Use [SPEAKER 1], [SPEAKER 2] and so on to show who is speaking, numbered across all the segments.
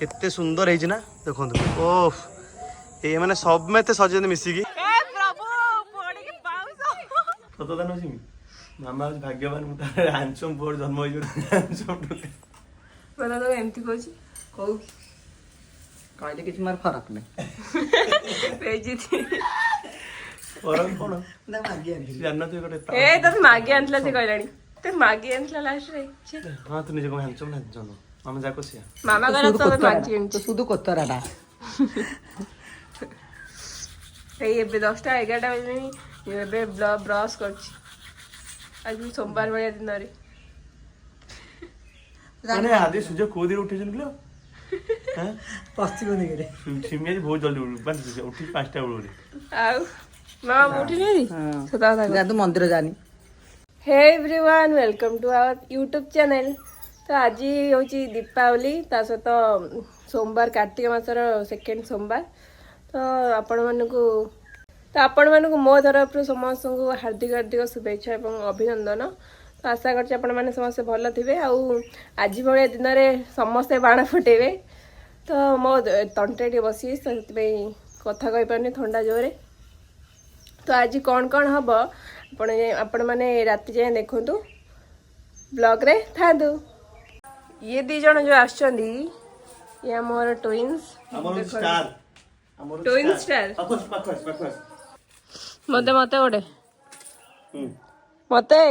[SPEAKER 1] केते सुंदर है ना देखो ओह ये मैंने सब में सजे मिसिकी सतता नी मामा भाग्यवान हैंडसम पुअर जन्म हो
[SPEAKER 2] एमती कहूँ
[SPEAKER 3] कहले कि मार फरक नहीं
[SPEAKER 1] फरक कौन
[SPEAKER 2] जानना तू ए तो मागे आंतला से कहलानी तो मागे आंतला लास्ट रे
[SPEAKER 1] हां तू निजे को हैंडसम ना जानो मामा जाको सिया
[SPEAKER 2] मामा गला तो मांची
[SPEAKER 3] तो सुदु कोतराडा
[SPEAKER 2] ए एबे 10टा 11टा बजे एबे ब्रश करछि आज सोमवार बड़े दिन रे
[SPEAKER 1] माने आदि सुजो को दिन उठे जन किलो हैं
[SPEAKER 3] पस्ती को नहीं रे
[SPEAKER 1] सिमिया बहुत जल्दी उठी 5टा बेले
[SPEAKER 2] आउ मामा उठी नहीं सदा था
[SPEAKER 3] जा तू मंदिर जानी
[SPEAKER 2] हे everyone welcome to our YouTube channel तो आज होची दीपावली ता सहित सोमवार कार्तिक मासर सेकेंड सोमवार तो आपण मानक मो तरफ समस्त को हार्दिक हार्दिक शुभेच्छा और अभिनंदन तो आशा कर समस्त भल थे आज भाई दिन में समस्ते बाण फुटेबे तो मो तंटे बसी तो कथा कही पारनी थंडा जोरे तो आज कौन कौन हम आपण मैंने राति जाए देखु ब्लॉग रे था ये दी जन जो आछंदी ये मोर ट्विन्स ट्विन स्टार मते मते ओडे मते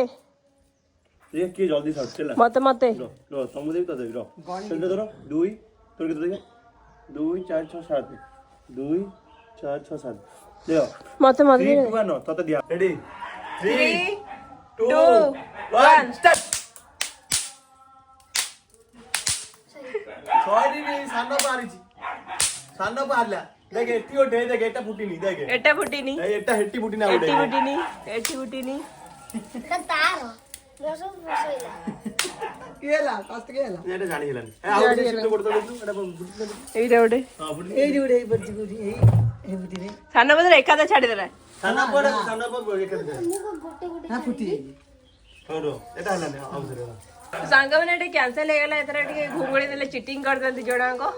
[SPEAKER 1] ये की जल्दी सट चला
[SPEAKER 2] मते मते
[SPEAKER 1] रो तुम देख तो देख रो चल धरो 2 तोर के देख 2 4 6 7 2 4 6 7 ले
[SPEAKER 2] मते मते
[SPEAKER 1] 3 2 1 तो दिया रेडी 3 2 1 स्टार्ट सॉरी नहीं सानो पारिची सानो पारला देख एटी ओटे देख एटा फुटीनी देख
[SPEAKER 2] एटा फुटीनी
[SPEAKER 1] एटा हेटी फुटीना ओटे
[SPEAKER 2] एटी फुटीनी
[SPEAKER 4] तारो बसो बसोइला
[SPEAKER 3] केला कष्ट केला
[SPEAKER 1] एटा जानि हेलानी ए आउ सिट कोड तो देतु एटा फुटीना
[SPEAKER 2] एटा ओटे
[SPEAKER 1] हां फुटी
[SPEAKER 3] ए जुड़े बच्ची गुडी ए बुटी रे
[SPEAKER 2] सानो बदर एकादा छाडी देला
[SPEAKER 1] साना पर एक दे
[SPEAKER 4] गोटे गोटे
[SPEAKER 3] ना फुटी
[SPEAKER 1] छोड़ो एटा हेलानी आउ सरे
[SPEAKER 2] सांग मैंने एटा कैंसिल हो गला एतरा टिके घुंगड़ी देले चीटिंग कर दंती जोडा को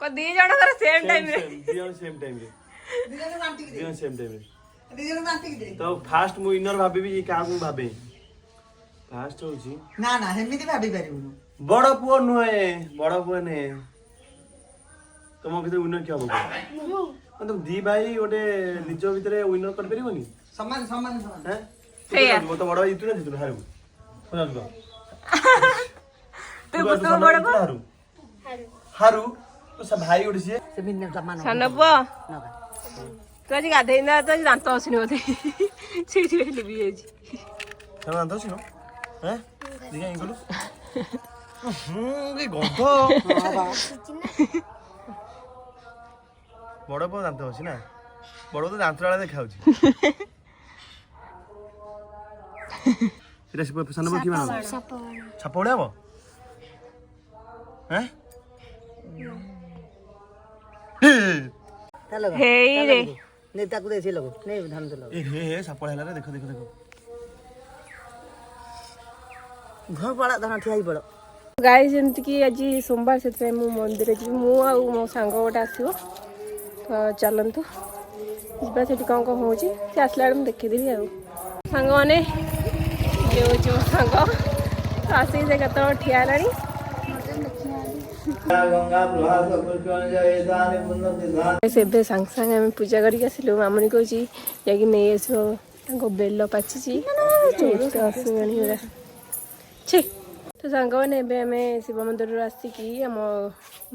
[SPEAKER 2] को दी जण कर सेम टाइम रे
[SPEAKER 1] दियो सेम टाइम रे दियो सेम टाइम रे
[SPEAKER 3] दिजन मांती के दे
[SPEAKER 1] तो फास्ट मु इनर भाबी भी का को भाबे फास्ट होची
[SPEAKER 3] ना ना हेमिति भाबी परिबनु
[SPEAKER 1] बड़ पुओ नुहे बड़ पुओ ने तुम भीतर विनर क्या होबो मतलब दी भाई ओटे निजो भीतर विनर कर परिबोनी
[SPEAKER 3] समान समान समान
[SPEAKER 1] हैं
[SPEAKER 2] फेयर
[SPEAKER 1] वो तो बड़ भाई इतु ना जितु हारू हो जा
[SPEAKER 2] तू तो बड़ को
[SPEAKER 1] हारू हारू तो सब भाई उड़ से
[SPEAKER 3] से भिन्न समान
[SPEAKER 2] सानो पुआ तो आज गाधे ना तो दांत आसनी बोधे सीटी हेली भी है
[SPEAKER 1] सब दांत आसी नो हैं दिगा इंगलु के गंध बड़ पुओ दांत आसी ना बड़ तो दांत वाला देखाउची सेटा सानो पुओ की मानो छाप उड़ाबो हैं
[SPEAKER 3] चलो
[SPEAKER 2] हे रे
[SPEAKER 3] नेता को देसी लोग नहीं धान चलो
[SPEAKER 1] ए हे सापड़ हैला रे देखो देखो देखो
[SPEAKER 3] घर बड़ा धान ठियाई पड़ो
[SPEAKER 2] गाइस जेमति कि आज सोमवार से मु मंदिर जी मु आ मो सांग गोटे आसीबो तो चलंतु जिबा सेठी कौन कौन होची से आसला हम देखि देबी आ सांग माने ये होची मो सांग तो आसी से कत ठिया लानी से सांग सांग आम पूजा करके आसिलु मामुनी कहूँ जाकि नहीं आसो बेल पाची छे तो सांग मैंने आम शिव मंदिर आसिकी आम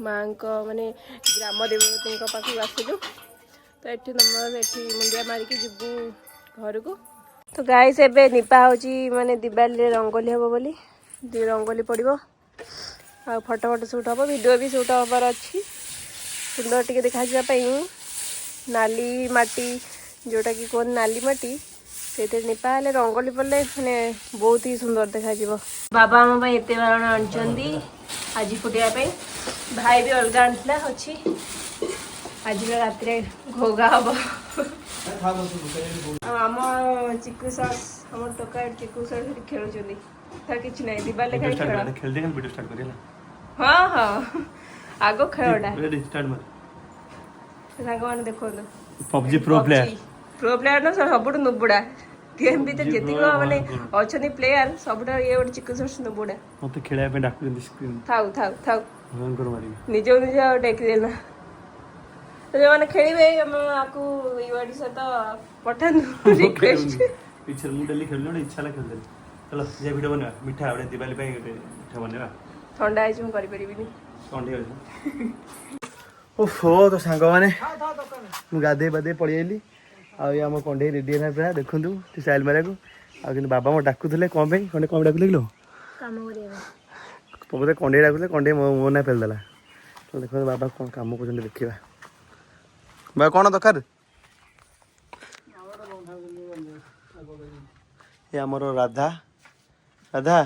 [SPEAKER 2] माँ माने ग्राम देवती पाखक आसिलु तो ये तुम मुंडिया मारिकी जीवु घर को तो गाइस एबे निपा होची माने दिवाली रंगोली हम बोली रंगोली पड़ो आ फोटो फोटो सुट हम वीडियो भी सुट हबार अच्छी सुंदर टिके देखा नाली माटी जोटा कि कौन नाली माटी से निपा हेल्ले रंगोली पड़े मैंने बहुत ही सुंदर देखा बाबा आम एत बारण आनी आज फुटिया भाई भी अलग आना अच्छी आज रात घोगा हम ଆମ ଚିକୁ ସସ୍ ଆମ ଟୋକା ଚିକୁ ସସ୍ ସେଠି ଖେଳୁଛନ୍ତି ତାର କିଛି ନାହିଁ ଦିବାଲେ ଖାଲି ଖେଳ
[SPEAKER 1] ଖେଳଦେ କିନ୍ତୁ ଭିଡ଼ିଓ ଷ୍ଟାର୍ଟ କରି ହେଲା
[SPEAKER 2] ହଁ ହଁ ଆଗ ଖେଳଟା
[SPEAKER 1] ରେଡି ଷ୍ଟାର୍ଟ ମାର
[SPEAKER 2] ସାଙ୍ଗମାନେ ଦେଖନ୍ତୁ
[SPEAKER 1] PUBG ପ୍ରୋ ପ୍ଲେୟର
[SPEAKER 2] ନା ସବୁଠୁ ନୁବୁଡା ଗେମ୍ ଭିତରେ ଯେତିକି ମାନେ ଅଛନ୍ତି ପ୍ଲେୟାର ସବୁଠାରୁ ଇଏ ଗୋଟେ ଚିକୁ ସସ୍ ନୁବୁଡା
[SPEAKER 1] ମତେ ଖେଳିବା ପାଇଁ ଡାକୁଛନ୍ତି ସ୍କ୍ରିନ୍
[SPEAKER 2] ଥାଉ ଥାଉ ଥାଉ
[SPEAKER 1] ଭୟଙ୍କର ମାରିବି
[SPEAKER 2] ନିଜକୁ ନିଜ ଟେକିଦେଲା ଯୋଉମାନେ ଖେଳିବେ ଆମ ଆକୁ ୟୁଆଡି ସହିତ ପଠାନ୍ତୁ ରିକ୍ୱେଷ୍ଟ
[SPEAKER 1] ପିଛରେ ମୁଁ ଡେଲି ଖେଳିଲି ଗୋଟେ ଇଚ୍ଛା ହେଲା ଖେଳିଦେଲି ଚାଲ ଯେ ଭିଡ଼ିଓ ବନେଇବା ମିଠା ଗୋଟେ ଦିବାଲି ପାଇଁ ଗୋଟେ ମିଠା ବନେଇବା
[SPEAKER 2] ଥଣ୍ଡା ହେଇଛି ମୁଁ କରିପାରିବିନି
[SPEAKER 1] କଣ୍ଢେଇ ଅଛି ଓହୋ ତ ସାଙ୍ଗମାନେ ମୁଁ ଗାଧେଇ ପାଧେଇ ପଳେଇ ଆଇଲି ଆଉ ଇଏ ଆମ କଣ୍ଢେଇ ରେଡ଼ି ହେଲା ପୁରା ଦେଖନ୍ତୁ ଷ୍ଟାଇଲ୍ ମାରିବାକୁ ଆଉ କିନ୍ତୁ ବାବା ମୋ ଡାକୁଥିଲେ କ'ଣ ପାଇଁ କ'ଣ ଡାକୁଥିଲେ କିଲୋ
[SPEAKER 4] କାମ କରିବା
[SPEAKER 1] ମୋତେ କଣ୍ଢେଇ ଡାକୁଥିଲେ କଣ୍ଢେଇ ମୋ ନା ଫେରିଦେଲା ତ ଦେଖନ୍ତୁ ବାବା କ'ଣ କାମ କରୁଛନ୍ତି ଦେଖିବା ବାବା କ'ଣ ଦରକାର ଏ ଆମର ରାଧା ରାଧା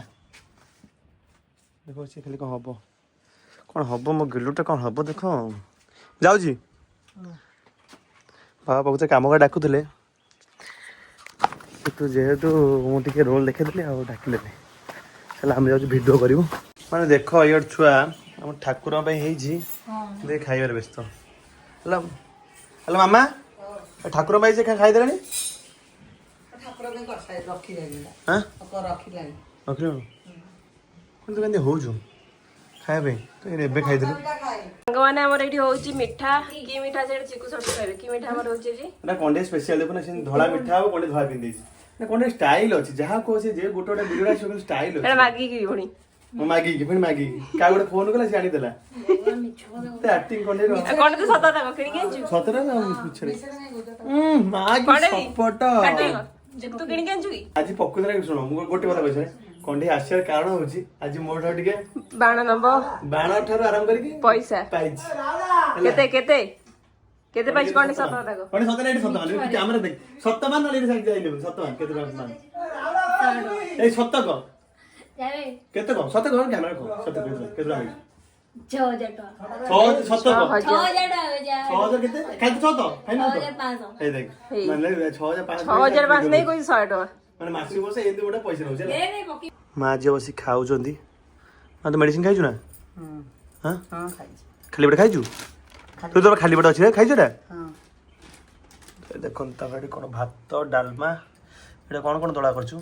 [SPEAKER 1] ଦେଖ ସେ ଖାଲି କ'ଣ ହବ କ'ଣ ହବ ମୋ ଗିଲୁଟା କ'ଣ ହବ ଦେଖ ଯାଉଛି ବାବା ପାଖରେ କାମ କରି ଡାକୁଥିଲେ କିନ୍ତୁ ଯେହେତୁ ମୁଁ ଟିକେ ରୋଲ୍ ଦେଖେଇଦେଲି ଆଉ ଡାକିଲେନି ହେଲେ ଆମେ ଯାଉଛୁ ଭିଡ଼ିଓ କରିବୁ ମାନେ ଦେଖ ଇଏ ଗୋଟେ ଛୁଆ ଆମ ଠାକୁରଙ୍କ ପାଇଁ ହେଇଛି ଦେଖ ଖାଇବାରେ ବ୍ୟସ୍ତ ହେଲା ହ୍ୟାଲୋ ମାମା ଠାକୁର ପାଇଁ ସେ ଖାଇଦେଲାଣି ରଖିଲାଣି ତୁ କେମିତି ହଉଛୁ ଖାଇବା ପାଇଁ ତୁ ଏବେ ଖାଇଦେଲୁ
[SPEAKER 2] ସାଙ୍ଗମାନେ ଆମର ଏଇଠି ହଉଛି ମିଠା କି ମିଠା ସେଇଟା ଚିକୁ ସସ୍ ଖାଇବେ କି ମିଠା ଆମର ହଉଛି ଏଠି
[SPEAKER 1] ନା କଣ୍ଢେଇ ସ୍ପେଶିଆଲ ଦେଖୁନ ସେ ଧଳା ମିଠା ହବ କଣ୍ଢେଇ ଧଳା ପିନ୍ଧେଇଛି ନା କଣ୍ଢେଇ ଷ୍ଟାଇଲ ଅଛି ଯାହା କହୁଛି ଯେ ଗୋଟେ ଗୋଟେ ଭିଡ଼ିଓ ଆସିବ କିନ୍ତୁ ଷ୍ଟାଇଲ ଅଛି
[SPEAKER 2] ଏଇଟା ମାଗିକି ପୁଣି
[SPEAKER 1] ମୁଁ ମାଗିକି ପୁଣି ମାଗିକି କାହା ଗୋଟେ ଫୋନ କଲା ସେ ଆଣିଦେଲା ତେ ଆକ୍ଟିଂ କଣ୍ଢେଇ
[SPEAKER 2] କଣ ତୁ ସତ କଥା କିଣିକି ଆଣିଛୁ
[SPEAKER 1] ସତରେ ନା ମିଛରେ ମାଗି ସପଟ
[SPEAKER 2] ତୁ କିଣିକି ଆଣିଛୁ କି
[SPEAKER 1] ଆଜି ପକୁତରେ ଶୁଣ ମୁଁ ଗୋଟେ କଥା କହିଛି କଣ୍ଢେଇ ଆସିବାର କାରଣ ହଉଛି ଆଜି ମୋ ଠାରୁ ଟିକେ
[SPEAKER 2] ବାଣ ନବ
[SPEAKER 1] ବାଣ ଠାରୁ ଆରମ୍ଭ କରିକି
[SPEAKER 2] ପଇସା
[SPEAKER 1] ପାଇଛି
[SPEAKER 2] କେତେ କେତେ କେତେ ପାଇଛି କଣ ସତ କଥା କହ
[SPEAKER 1] କଣ ସତ ନାଇଁ ସତ ମାନ କ୍ୟାମେରା ଦେখ ସତ ମାନ ନହେଲେ ସାଇଜ ଯାଇନେବୁ ସତ ମାନ କେତେ ଟଙ୍କା ମାନ ଏଇ ସତ କହ କେତେ କହ ସତ କହ କ୍ୟାମେରା କହ ସତ କହ କେତେ ଟଙ୍କା ହେଇଛି
[SPEAKER 4] 6000 ଟଙ୍କା
[SPEAKER 1] ସତ କହ
[SPEAKER 4] 6000 ଟଙ୍କା
[SPEAKER 1] 6000 କେତେ ଖାଇଛୁ ସତ ଖାଇନୁ ତ
[SPEAKER 4] 6500
[SPEAKER 1] ଏଇ ଦେଖ ମାନେ 6500
[SPEAKER 2] 6500 ନେଇ କହୁଛି 100 ଟଙ୍କା
[SPEAKER 1] ମାନେ ମାସକୁ ବର୍ଷ ଏମିତି ଗୋଟେ ପଇସା ରହୁଛି ମା ଝିଅ ବସି ଖାଉଛନ୍ତି ମା ତ ମେଡିସିନ ଖାଇଛୁ ନା ହଁ ଖାଲି ପେଟ ଖାଇଛୁ ତୁ ତ ଖାଲି ପେଟ ଅଛି ନା ଖାଇଛୁ ଏଟା ଦେଖନ୍ତୁ ତାପରେ ଏଠି କ'ଣ ଭାତ ଡାଲମା ଏଇଟା କ'ଣ କ'ଣ ଦଳା କରିଛୁ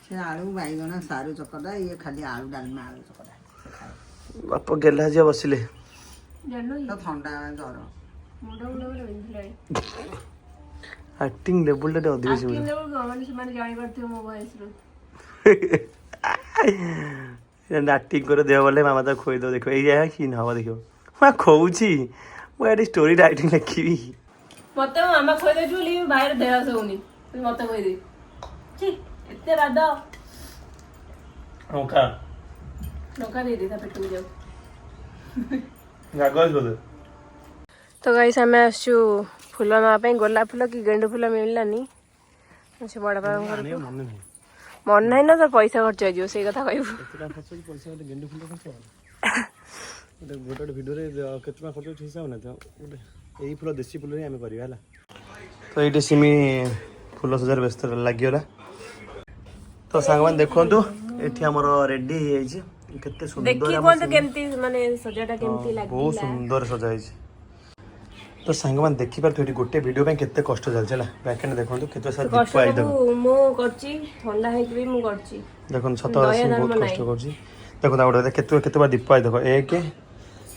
[SPEAKER 3] ସେ ଆଳୁ ବାଇଗଣ ସାରୁ ଚକଟା ଇଏ ଖାଲି ଆଳୁ ଡାଲମା ଆଳୁ ଚକଟା
[SPEAKER 1] ବାପ ଗେଲା ଝିଅ ବସିଲେ
[SPEAKER 3] ଥଣ୍ଡା ଜ୍ୱର
[SPEAKER 1] ଆକ୍ଟିଂ ଲେବୁଲଟା ଟିକେ ଅଧିକ ଅଛି
[SPEAKER 2] ସେମାନେ ଜାଣିପାରୁଥିବେ ମୋ ବୟସରୁ
[SPEAKER 1] ଆକ୍ଟିଂ করে ଦେହ ବୋଲେ ମାମା ତାକୁ ଖୋଇଦେବ ଦେଖିବ ଏଇ ଯାହା କି ହବ ଦେଖିବ ମୁଁ ଖୋଉଛି ମୁଁ ଏଠି ଷ୍ଟୋରି ରାଇଟିଂ ଲେଖିବି
[SPEAKER 2] ମତେ ମୋ ମାମା ଖୋଇଦେଉଛି ବୋଲି ଭାଇର ଦେହ ହଉନି ତୁ ମତେ ଖୋଇଦେ ଏତେ ବାଦ
[SPEAKER 1] ଲଙ୍କା
[SPEAKER 2] ଲଙ୍କା ଦେଇଦେ ତା ପେଟକୁ ଯାଉ
[SPEAKER 1] ରାଗ ଅଛି ବୋଧେ
[SPEAKER 2] ତ ଗାଇସ୍ ଆମେ ଆସିଛୁ ଫୁଲ ନେବା ପାଇଁ ଗୋଲାପ ଫୁଲ କି ଗେଣ୍ଡୁ ଫୁଲ ମିଳିଲାନି ସେ ବଡ଼ ବାବାଙ୍କର ମନେ ନାହିଁ ନା ତୋର ପଇସା ଖର୍ଚ୍ଚ ହେଇଯିବ ସେଇ କଥା କହିବୁ
[SPEAKER 1] ଗୋଟେ ଗୋଟେ ଭିଡ଼ିଓରେ କେତେ ଟଙ୍କା ଖର୍ଚ୍ଚ ହିସାବ ନା ତ ଗୋଟେ ଏଇ ଫୁଲ ଦେଶୀ ଫୁଲରେ ଆମେ କରିବା ହେଲା ତ ଏଇଠି ସିମି ଫୁଲ ସଜାରେ ବ୍ୟସ୍ତ ଲାଗିଗଲା ତ ସାଙ୍ଗମାନେ ଦେଖନ୍ତୁ ଏଠି ଆମର ରେଡି ହେଇଯାଇଛି କେତେ ସୁନ୍ଦର
[SPEAKER 2] କେମିତି ମାନେ ସଜାଟା କେମିତି ଲାଗିଲା
[SPEAKER 1] ବହୁତ ସୁନ୍ଦର ସଜା ହେଇଛି ତ ସାଙ୍ଗମାନେ ଦେଖିପାରୁଥିବେ ଏଠି ଗୋଟେ ଭିଡ଼ିଓ ପାଇଁ କେତେ କଷ୍ଟ ଚାଲିଛି ହେଲା ବ୍ୟାକେଣ୍ଡ ଦେଖନ୍ତୁ କେତେ ସାରା ଦୀପ ଆଇଦବ
[SPEAKER 2] ମୁଁ କରିଛି ଥଣ୍ଡା ହେଇକି ବି ମୁଁ କରିଛି
[SPEAKER 1] ଦେଖନ୍ତୁ ସତ ବହୁତ କଷ୍ଟ କରୁଛି ଦେଖନ୍ତୁ ଆଉ ଗୋଟେ କେତେ କେତେ ବାର ଦୀପ ଆଇଦବ 1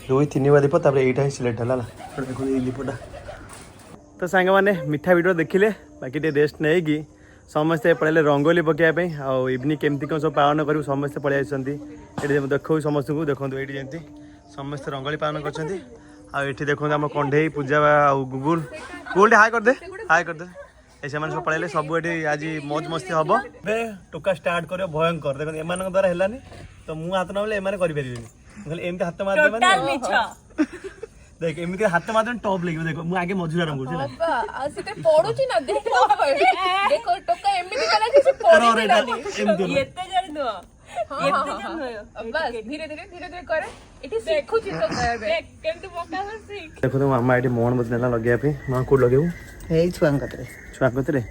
[SPEAKER 1] 2 3 ବାର ଦୀପ ତାପରେ ଏଇଟା ହିଁ ସିଲେକ୍ଟ ହେଲା ଦେଖନ୍ତୁ ଏଇ ଦୀପଟା ତ ସାଙ୍ଗମାନେ ମିଠା ଭିଡ଼ିଓ ଦେଖିଲେ ବାକି ଟିକେ ରେଷ୍ଟ ନେଇକି ସମସ୍ତେ ପଳେଇଲେ ରଙ୍ଗୋଲି ପକାଇବା ପାଇଁ ଆଉ ଇଭିନିଂ କେମିତି କ'ଣ ସବୁ ପାଳନ କରିବୁ ସମସ୍ତେ ପଳେଇ ଆସିଛନ୍ତି ଏଠି ଦେଖାଉଛି ସମସ୍ତଙ୍କୁ ଦେଖନ୍ତୁ ଏଇଠି ଯେମିତି ସମସ୍ତେ ରଙ୍ଗୋଲି ପାଳନ କରିଛନ୍ତି ଆଉ ଏଠି ଦେଖନ୍ତୁ ଆମ କଣ୍ଢେଇ ପୂଜା ଆଉ ଗୁଗୁଲଟେ ହାଇ କରିଦେ ଏ ସେମାନେ ସବୁ ପଳେଇଲେ ସବୁ ଏଠି ଆଜି ମୌଜ ମସ୍ତି ହବ ଏବେ ଟୋକା ଷ୍ଟାର୍ଟ କରିବ ଭୟଙ୍କର ଦେଖନ୍ତୁ ଏମାନଙ୍କ ଦ୍ୱାରା ହେଲାନି ତ ମୁଁ ହାତ ନହେଲେ ଏମାନେ କରିପାରିବେନି କହିଲେ ଏମିତି ହାତ ମାରିଦେବେ ଦେଖ ଏମିତି ହାତ ମାରିଦେବେ ଟପ୍ ଲାଗିବ ଦେଖ ମୁଁ ଆଗେ ମଝିରେ ଆରମ୍ଭ କରୁଛି
[SPEAKER 2] ଧୀରେ ଧୀରେ କରେ
[SPEAKER 1] देखो तो मामा ये मोहन मत नेला लगे माँ कौट लगे
[SPEAKER 3] ଏଇ ଛୁଆଙ୍କ କତିରେ
[SPEAKER 1] छुआ कतरे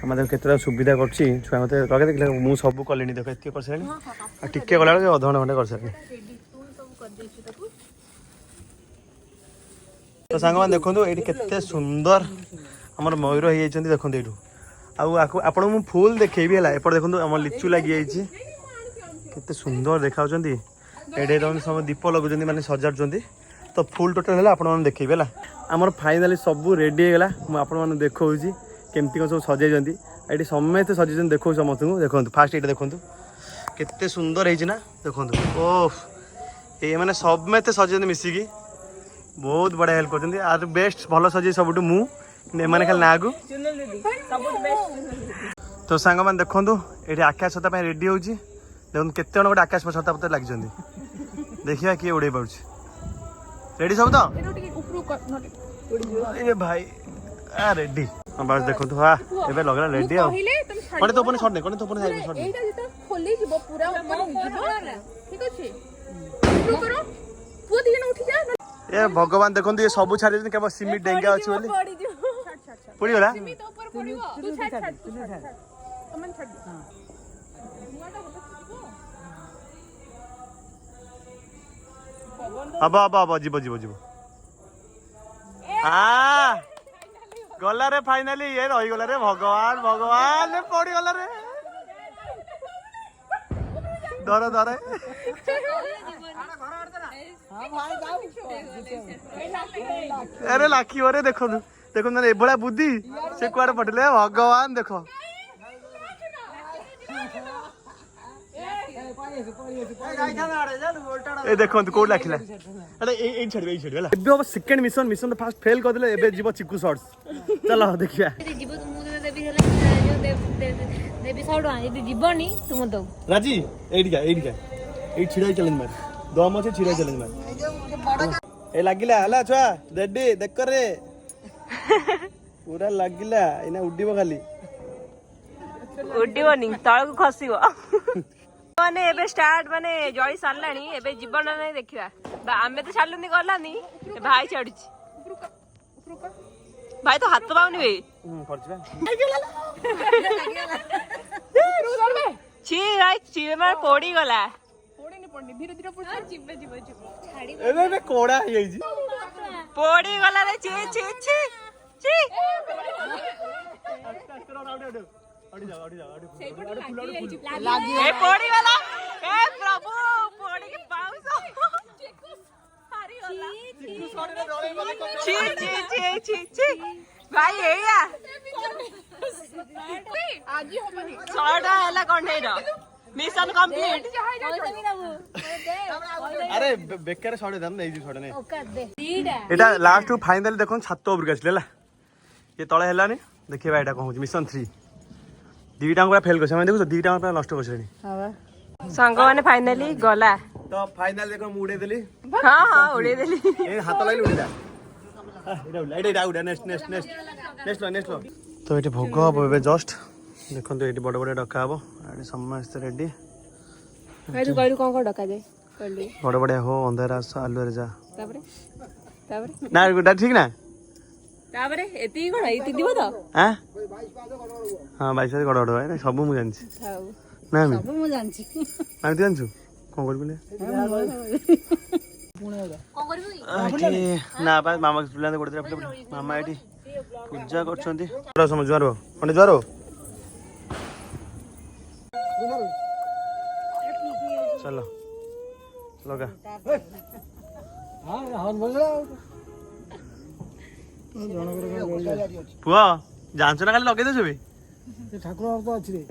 [SPEAKER 1] आम देख के सुविधा कर छुआ मत लगे देखिए मुझे सब कले देख एत कर सारे टिके गला अधघंटे घंटे कर सारे तो सांग मैंने देखो ये केते सुंदर आमर मयूर हो देखो ये आपण मु फुल देखी है एपट देखो आम लिचु लगी केते सुंदर देखा ये सब दीप लगुच मैंने सजाड़ तो फुल टोटल है आप देखिए है आमर फाइनाली सब रेडी होगा मुझे देखा केमती कौन सब सजाई ये समस्त सजाई देखो समस्त देखो फास्ट ये देखो केते सुंदर है देखो ओह ये मैंने समस्त सजाई मिसिकी बहुत बढ़िया हेल्प कर बेस्ट भल सजे सब मुझे खाली ना को तो सांग मैंने देखो ये आकाश छता रेडी हो देखो केते जन गोटे आकाश छता पता लगी देखिए किए उड़े पार्छ रेडी सब तो ये भाई रेडी बस देखो हाँ ये लगला रेडी आने तो अपने छड़ने तो अपने
[SPEAKER 2] खोली जीव पूरा ठीक अच्छे
[SPEAKER 1] ये भगवान देखो ये सब छाड़ी केवल सीमेंट डेंगा अच्छी बोली पड़गला अब अब अब जीव जीव जीव हाँ गला रे फाइनाली ये रही गला रे भगवान भगवान पड़गला रे डर डर अरे लाखी अरे देखो देखो ना एभला बुद्धि से कुआड़े पटेले भगवान देखो ए देखो कोड लाखिला अरे ए छड़बे ए छड़बे एबे अब सेकंड मिशन तो फास्ट फेल कर देले एबे जीव चिकू शॉट्स चलो देखिया
[SPEAKER 4] जीव तुम देबी हला जो देबी साउडा यदि जीवनी तुम दो
[SPEAKER 1] राजी एडिका ए छिड़ा चैलेंज मार दम আছে छिड़ा चैलेंज मार ए लागिला हला छुआ रेडी देख कर रे पूरा लागिला इना उड्डीबो खाली
[SPEAKER 2] उड्डीबनी तळକୁ खसिबो माने एबे स्टार्ट माने जळी सारलानी एबे जीवन नै देखिबा आमे तो छाडलनी गलानी भाई चढ़ुची भाई तो हाथ पाउनी बे
[SPEAKER 1] पड़छबा
[SPEAKER 2] छी भाई छी मार पड़ी गला
[SPEAKER 4] धीरे धीरे जीव छाड़ी
[SPEAKER 1] एबे कोड़ा हे जी
[SPEAKER 2] पड़ी गला रे छी छी छी छी ए पड़ी गला ए प्रभु पड़ी के पाउस हारी गला छी छी छी छी छी भाई एया आज ही होबनी छड़ा हला कोनेरो मिशन कंप्लीट
[SPEAKER 1] अरे बेकार छड़े दाम नहीं जी छड़े नहीं एटा लास्ट फाइनल देखो छात ऊपर आसले ये तले हेलानी देखिए एटा कहूँ मिशन 3 दीटा पूरा फेल कर देखो दीटा पूरा नष्ट कर
[SPEAKER 2] सांग माने फाइनली गला
[SPEAKER 1] तो फाइनल देखो मुड़े देली
[SPEAKER 2] हां हां उड़े देली
[SPEAKER 1] ए हाथ लाइन उड़िला एटा उड़ा next next next next next तो ये भोग हम ए जस्ट देखो ये बड़ बड़ डका हम ये समस्त रेडी
[SPEAKER 2] भाई तू कहलु कोन को डका जाय कहलु
[SPEAKER 1] बड़ बड़ हो अंधेरा आलू रे जा
[SPEAKER 2] ताबरे ताबरे
[SPEAKER 1] ना गुडा ठीक ना
[SPEAKER 2] ताबरे एती कोन एती दिबो तो
[SPEAKER 1] हां हां 22 गड़ गड़ है सब मु जानछि ना मैं
[SPEAKER 3] ସବୁ ମୁଁ ଜାଣିଛି
[SPEAKER 1] मार जानछु कोन करबी ने ना बा मामा के पिला गोड़ मामा एटी पूजा करछंती समझ जुआरो पंडे जुआरो चलो लगा पुआ जानछ ना खाली लगे दे छबे
[SPEAKER 5] ठाकुर तो अच्छी रे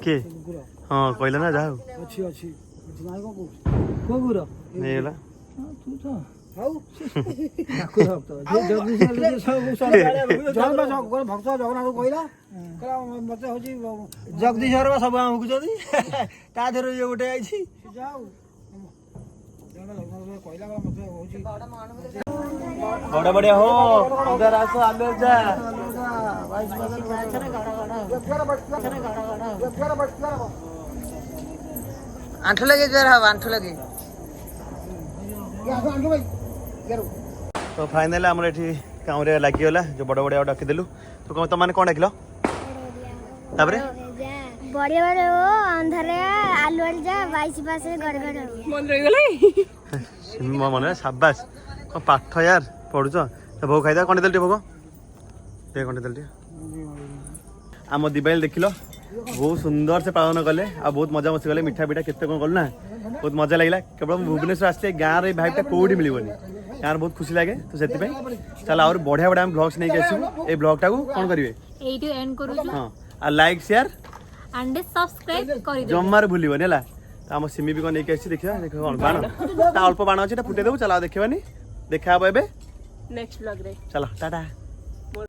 [SPEAKER 1] के हां कहला ना जाओ
[SPEAKER 5] अच्छी अच्छी नाइ को को गुरो
[SPEAKER 1] नेला
[SPEAKER 5] तू तो हाउ ठाकुर भक्त जे जगदीश्वर सब जगन्नाथ भक्त जगन्नाथ कहला कला मते होची जगदीश्वर सब हमकु जदी ता धरो ये गोटे आइछी जाऊ
[SPEAKER 1] बड़ा बढ़िया हो उधर आसो आगे जा
[SPEAKER 3] आंठू लगे जरा आंठू लगे
[SPEAKER 1] तो फाइनाल आम ये काम लगिगला जो बड़ बड़िया डाकिदेलु तो कौन तुम कौन डाकिल तापरे
[SPEAKER 6] बड़े बड़े हो अंधारे आलू आलू जा 22 पास गड़गड़
[SPEAKER 2] मन रहीगला
[SPEAKER 1] मो मन साबास कौन पाठ यार पढ़ुच तो भोग खाई कौन देल भोग दे कौन देल आम दिवाली देख लो बहुत सुंदर से पालन कले आ बहुत मजा मस्ती कले मिठा पिठा केते कौन कलु ना बहुत मजा लगे केवल भुवनेश्वर आसते गाँव रे भाईटा कौटी मिलबनी गाँव बहुत खुशी लगे तो से चल और बढ़िया बढ़िया ब्लॉग्स नहीं आसू ए ब्लॉगटा को कौन करेंगे
[SPEAKER 4] एइटु एंड करू
[SPEAKER 1] हाँ आ लाइक शेयर
[SPEAKER 4] एंड सब्सक्राइब कर दे
[SPEAKER 1] जमार भूलबनी है आम सिमी भी कौन नहीं देखिए देख कौन बाण अल्प बाण अच्छे फुटे देव चल देखा देखा ए
[SPEAKER 2] नेक्स्ट ब्लॉग रे
[SPEAKER 1] चलो टाटा।